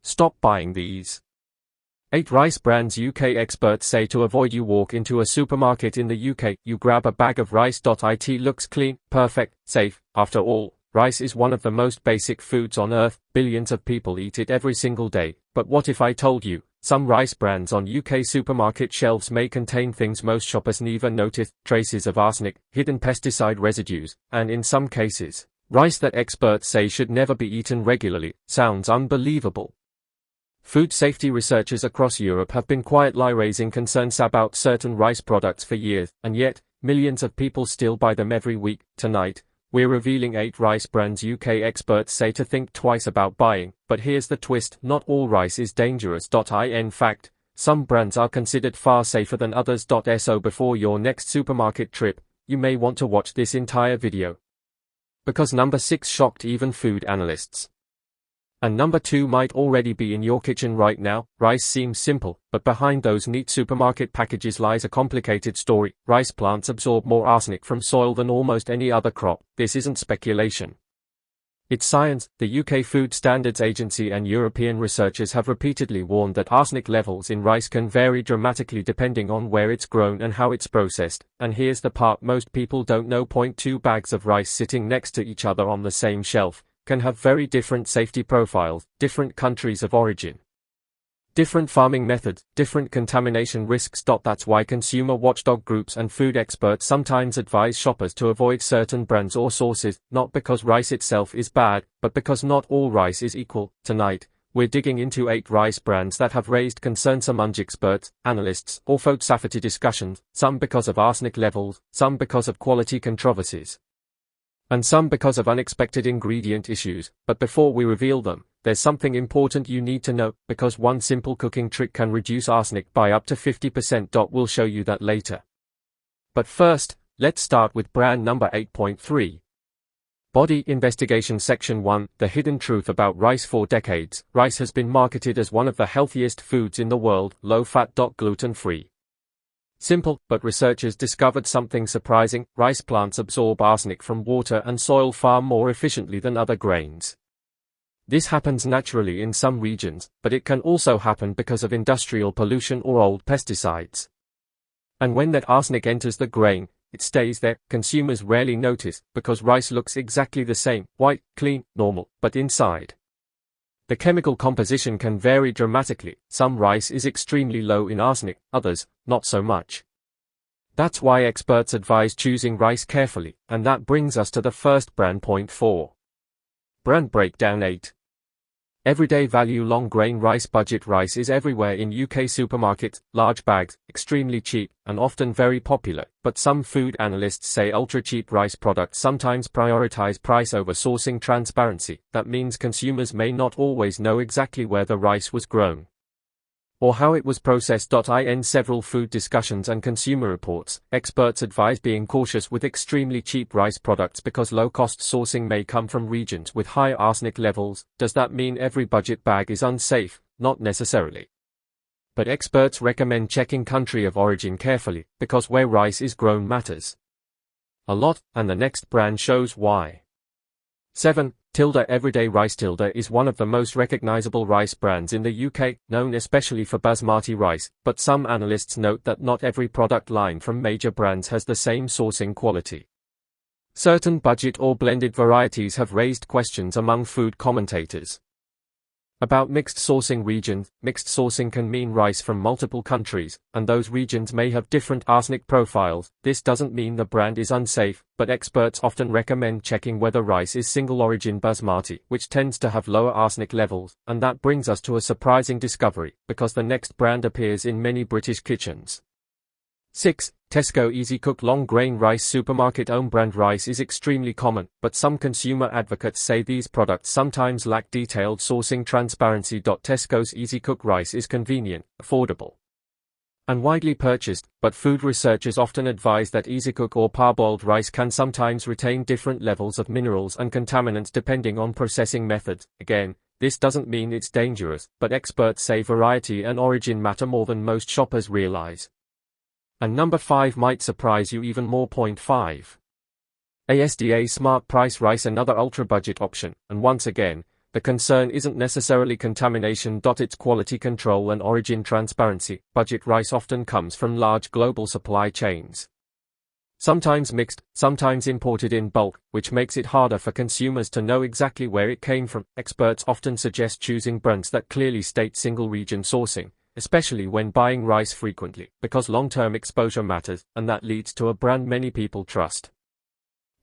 Stop buying these. 8 rice brands UK experts say to avoid. You walk into a supermarket in the UK, you grab a bag of rice. It looks clean, perfect, safe. After all, rice is one of the most basic foods on earth. Billions of people eat it every single day. But what if I told you, some rice brands on UK supermarket shelves may contain things most shoppers never notice: traces of arsenic, hidden pesticide residues, and in some cases, rice that experts say should never be eaten regularly. Sounds unbelievable. Food safety researchers across Europe have been quietly raising concerns about certain rice products for years, and yet, millions of people still buy them every week. Tonight, we're revealing 8 rice brands UK experts say to think twice about buying. But here's the twist: not all rice is dangerous. In fact, some brands are considered far safer than others. So before your next supermarket trip, you may want to watch this entire video. Because number 6 shocked even food analysts. And number 2 might already be in your kitchen right now. Rice seems simple, but behind those neat supermarket packages lies a complicated story. Rice plants absorb more arsenic from soil than almost any other crop. This isn't speculation. It's science. The UK Food Standards Agency and European researchers have repeatedly warned that arsenic levels in rice can vary dramatically depending on where it's grown and how it's processed. And here's the part most people don't know: 2 bags of rice sitting next to each other on the same shelf can have very different safety profiles, different countries of origin, different farming methods, different contamination risks. That's why consumer watchdog groups and food experts sometimes advise shoppers to avoid certain brands or sources, not because rice itself is bad, but because not all rice is equal. Tonight, we're digging into 8 rice brands that have raised concerns among experts, analysts, or food safety discussions, some because of arsenic levels, some because of quality controversies, and some because of unexpected ingredient issues. But before we reveal them, there's something important you need to know, because one simple cooking trick can reduce arsenic by up to 50%. We'll show you that later. But first, let's start with brand number 8.3. Body Investigation Section 1: The Hidden Truth About Rice. For decades, rice has been marketed as one of the healthiest foods in the world: low-fat, gluten-free. Simple, but researchers discovered something surprising: rice plants absorb arsenic from water and soil far more efficiently than other grains. This happens naturally in some regions, but it can also happen because of industrial pollution or old pesticides. And when that arsenic enters the grain, it stays there. Consumers rarely notice, because rice looks exactly the same: white, clean, normal, but inside, the chemical composition can vary dramatically. Some rice is extremely low in arsenic, others, not so much. That's why experts advise choosing rice carefully, and that brings us to the first brand. Point 4. Brand Breakdown. 8. Everyday value long grain rice. Budget rice is everywhere in UK supermarkets: large bags, extremely cheap, and often very popular. But some food analysts say ultra-cheap rice products sometimes prioritize price over sourcing transparency. That means consumers may not always know exactly where the rice was grown or how it was processed. In several food discussions and consumer reports, experts advise being cautious with extremely cheap rice products because low-cost sourcing may come from regions with high arsenic levels. Does that mean every budget bag is unsafe? Not necessarily. But experts recommend checking country of origin carefully, because where rice is grown matters a lot, and the next brand shows why. 7. Tilda Everyday Rice. Tilda is one of the most recognizable rice brands in the UK, known especially for basmati rice, but some analysts note that not every product line from major brands has the same sourcing quality. Certain budget or blended varieties have raised questions among food commentators about mixed sourcing regions. Mixed sourcing can mean rice from multiple countries, and those regions may have different arsenic profiles. This doesn't mean the brand is unsafe, but experts often recommend checking whether rice is single-origin basmati, which tends to have lower arsenic levels. And that brings us to a surprising discovery, because the next brand appears in many British kitchens. 6. Tesco Easy Cook Long Grain Rice. Supermarket own brand rice is extremely common, but some consumer advocates say these products sometimes lack detailed sourcing transparency. Tesco's Easy Cook rice is convenient, affordable, and widely purchased, but food researchers often advise that Easy Cook or parboiled rice can sometimes retain different levels of minerals and contaminants depending on processing methods. Again, this doesn't mean it's dangerous, but experts say variety and origin matter more than most shoppers realize. And number 5 might surprise you even more. Point 5. ASDA Smart Price Rice. Another ultra-budget option, and once again, the the concern isn't necessarily contamination. It's quality control and origin transparency. Budget rice often comes from large global supply chains. Sometimes mixed, sometimes imported in bulk, which makes it harder for consumers to know exactly where it came from. Experts often suggest choosing brands that clearly state single region sourcing, especially when buying rice frequently, because long-term exposure matters, and that leads to a brand many people trust.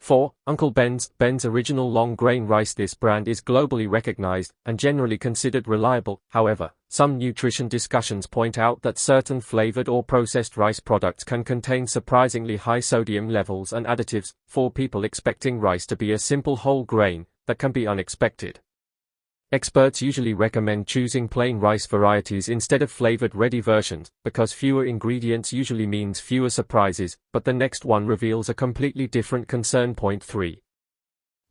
4. Uncle Ben's Original Long Grain Rice. This brand is globally recognized and generally considered reliable. However, some nutrition discussions point out that certain flavored or processed rice products can contain surprisingly high sodium levels and additives. For people expecting rice to be a simple whole grain, that can be unexpected. Experts usually recommend choosing plain rice varieties instead of flavored ready versions, because fewer ingredients usually means fewer surprises, but the next one reveals a completely different concern. Point 3.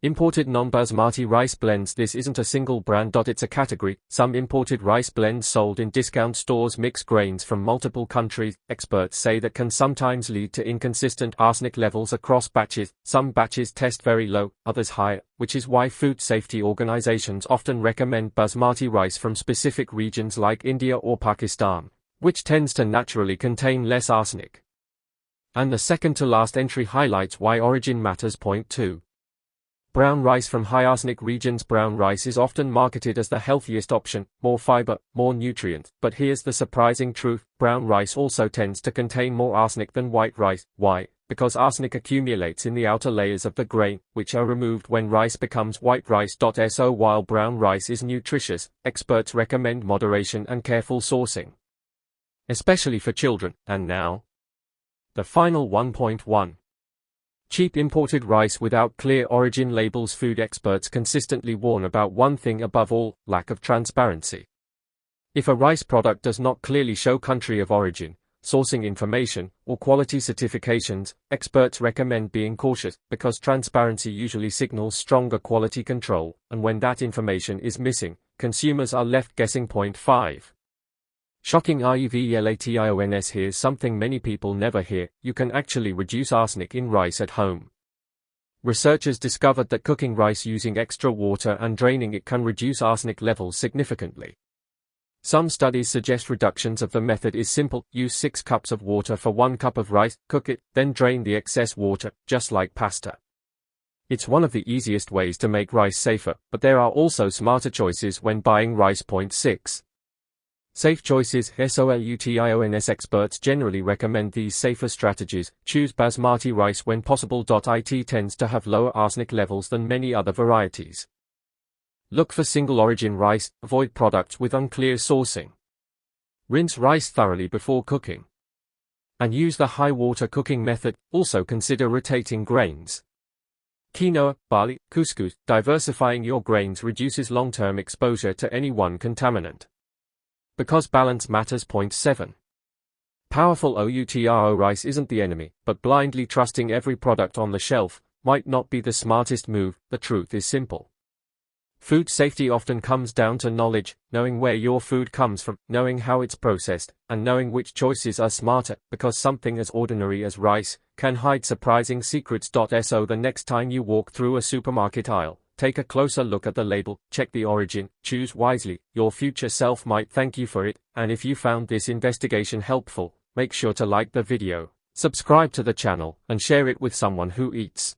Imported non-basmati rice blends. This isn't a single brand. It's a category. Some imported rice blends sold in discount stores mix grains from multiple countries. Experts say that can sometimes lead to inconsistent arsenic levels across batches. Some batches test very low, others higher, which is why food safety organizations often recommend basmati rice from specific regions like India or Pakistan, which tends to naturally contain less arsenic. And the second to last entry highlights why origin matters. Point 2. Brown rice from high arsenic regions. Brown rice is often marketed as the healthiest option, more fiber, more nutrients. But here's the surprising truth: brown rice also tends to contain more arsenic than white rice. Why? Because arsenic accumulates in the outer layers of the grain, which are removed when rice becomes white rice. So while brown rice is nutritious, experts recommend moderation and careful sourcing, especially for children. And now, the final 1.1. Cheap imported rice without clear origin labels. Food experts consistently warn about one thing above all: lack of transparency. If a rice product does not clearly show country of origin, sourcing information, or quality certifications, experts recommend being cautious, because transparency usually signals stronger quality control, and when that information is missing, consumers are left guessing. Point 5. Shocking revelations. Here's something many people never hear: you can actually reduce arsenic in rice at home. Researchers discovered that cooking rice using extra water and draining it can reduce arsenic levels significantly. Some studies suggest reductions of the method is simple: use 6 cups of water for 1 cup of rice, cook it, then drain the excess water, just like pasta. It's one of the easiest ways to make rice safer, but there are also smarter choices when buying rice. Point 6. Safe choices. Solutions. Experts generally recommend these safer strategies. Choose basmati rice when possible. It tends to have lower arsenic levels than many other varieties. Look for single origin rice. Avoid products with unclear sourcing. Rinse rice thoroughly before cooking. And use the high water cooking method. Also consider rotating grains. Quinoa, barley, couscous. Diversifying your grains reduces long-term exposure to any one contaminant, because balance matters. Point 7. Powerful outro. Rice isn't the enemy, but blindly trusting every product on the shelf might not be the smartest move. The truth is simple. Food safety often comes down to knowledge, knowing where your food comes from, knowing how it's processed, and knowing which choices are smarter, because something as ordinary as rice can hide surprising secrets. So the next time you walk through a supermarket aisle, take a closer look at the label, check the origin, choose wisely. Your future self might thank you for it. And if you found this investigation helpful, make sure to like the video, subscribe to the channel, and share it with someone who eats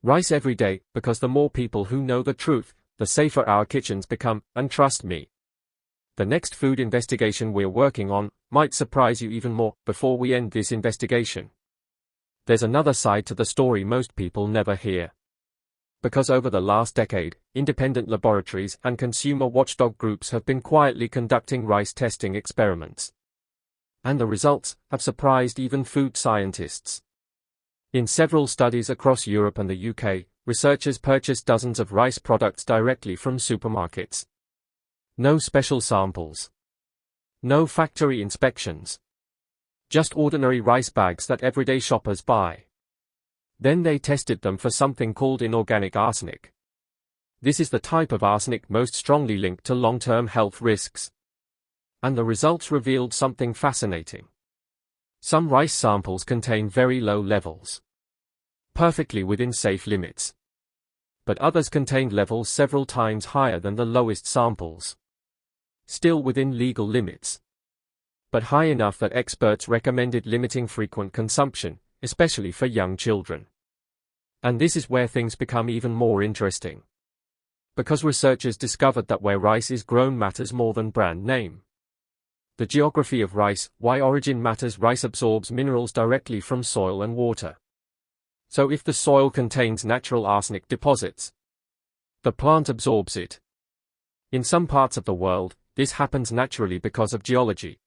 rice every day, because the more people who know the truth, the safer our kitchens become. And trust me, the next food investigation we're working on might surprise you even more. Before we end this investigation, there's another side to the story most people never hear. Because over the last decade, independent laboratories and consumer watchdog groups have been quietly conducting rice testing experiments. And the results have surprised even food scientists. In several studies across Europe and the UK, researchers purchased dozens of rice products directly from supermarkets. No special samples. No factory inspections. Just ordinary rice bags that everyday shoppers buy. Then they tested them for something called inorganic arsenic. This is the type of arsenic most strongly linked to long-term health risks. And the results revealed something fascinating. Some rice samples contain very low levels, perfectly within safe limits. but others contained levels several times higher than the lowest samples. Still within legal limits, but high enough that experts recommended limiting frequent consumption, especially for young children. And this is where things become even more interesting, because researchers discovered that where rice is grown matters more than brand name. The geography of rice, why origin matters. Rice absorbs minerals directly from soil and water. So if the soil contains natural arsenic deposits, the plant absorbs it. In some parts of the world, this happens naturally because of geology.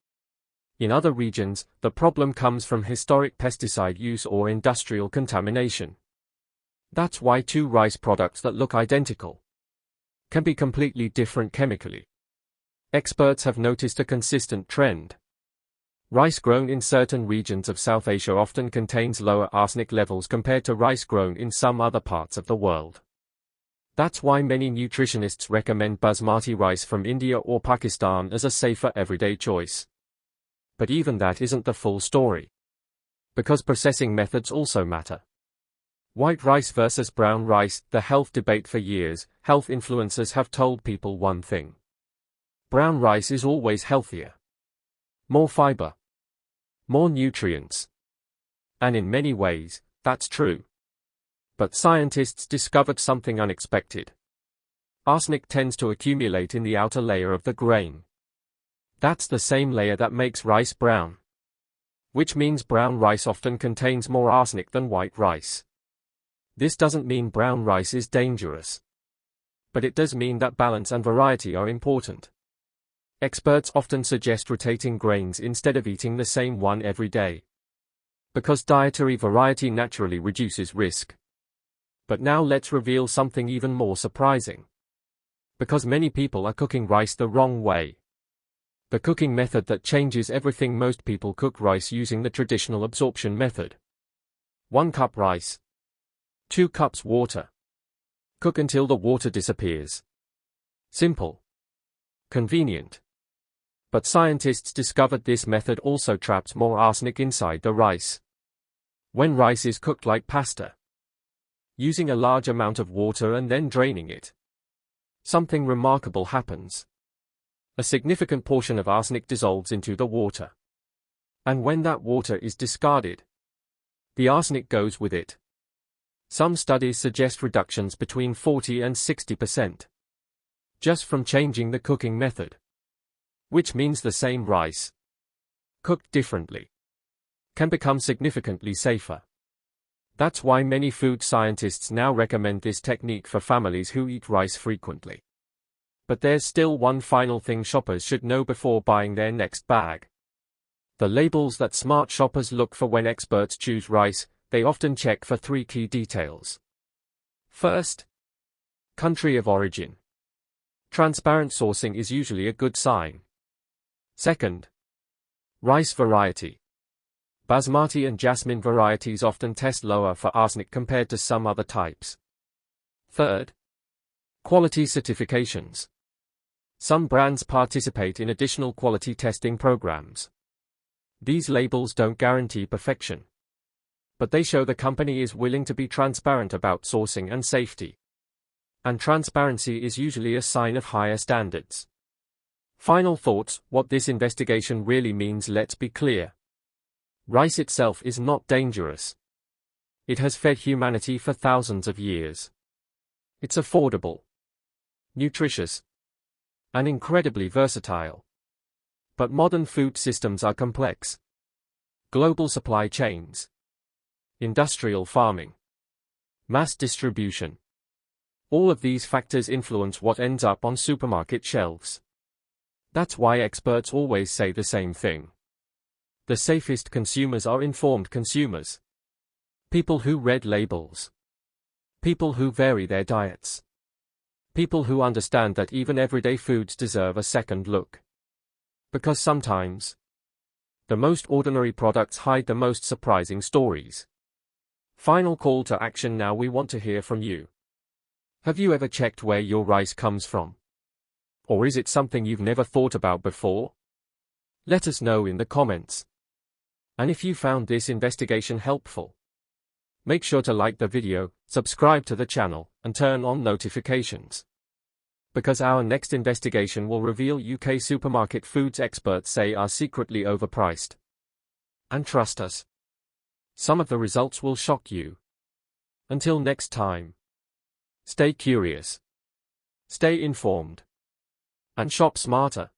In other regions, the problem comes from historic pesticide use or industrial contamination. That's why two rice products that look identical can be completely different chemically. Experts have noticed a consistent trend. Rice grown in certain regions of South Asia often contains lower arsenic levels compared to rice grown in some other parts of the world. That's why many nutritionists recommend basmati rice from India or Pakistan as a safer everyday choice. But even that isn't the full story, because processing methods also matter. White rice versus brown rice, the health debate for years. Health influencers have told people one thing: brown rice is always healthier. More fiber, more nutrients. And in many ways, that's true. But scientists discovered something unexpected. Arsenic tends to accumulate in the outer layer of the grain. That's the same layer that makes rice brown, which means brown rice often contains more arsenic than white rice. This doesn't mean brown rice is dangerous, but it does mean that balance and variety are important. Experts often suggest rotating grains instead of eating the same one every day, because dietary variety naturally reduces risk. But now let's reveal something even more surprising. Because many people are cooking rice the wrong way. The cooking method that changes everything. Most people cook rice using the traditional absorption method. 1 cup rice, 2 cups water. Cook until the water disappears. Simple, convenient. But scientists discovered this method also traps more arsenic inside the rice. When rice is cooked like pasta, using a large amount of water and then draining it, something remarkable happens. A significant portion of arsenic dissolves into the water. And when that water is discarded, the arsenic goes with it. Some studies suggest reductions between 40 and 60%, just from changing the cooking method. Which means the same rice, cooked differently, can become significantly safer. That's why many food scientists now recommend this technique for families who eat rice frequently. But there's still one final thing shoppers should know before buying their next bag. The labels that smart shoppers look for when experts choose rice. They often check for 3 key details. First, country of origin. Transparent sourcing is usually a good sign. Second, rice variety. Basmati and jasmine varieties often test lower for arsenic compared to some other types. Third, quality certifications. Some brands participate in additional quality testing programs. These labels don't guarantee perfection, but they show the company is willing to be transparent about sourcing and safety. And transparency is usually a sign of higher standards. Final thoughts: what this investigation really means. Let's be clear. Rice itself is not dangerous. It has fed humanity for thousands of years. It's affordable, nutritious, and incredibly versatile. But modern food systems are complex. Global supply chains, industrial farming, mass distribution. All of these factors influence what ends up on supermarket shelves. That's why experts always say the same thing. The safest consumers are informed consumers. People who read labels. People who vary their diets. People who understand that even everyday foods deserve a second look. Because sometimes, the most ordinary products hide the most surprising stories. Final call to action now. We want to hear from you. Have you ever checked where your rice comes from? Or is it something you've never thought about before? Let us know in the comments. And if you found this investigation helpful, Make sure to like the video, subscribe to the channel, and turn on notifications. Because our next investigation will reveal UK supermarket foods experts say are secretly overpriced. And trust us, some of the results will shock you. Until next time, stay curious, stay informed, and shop smarter.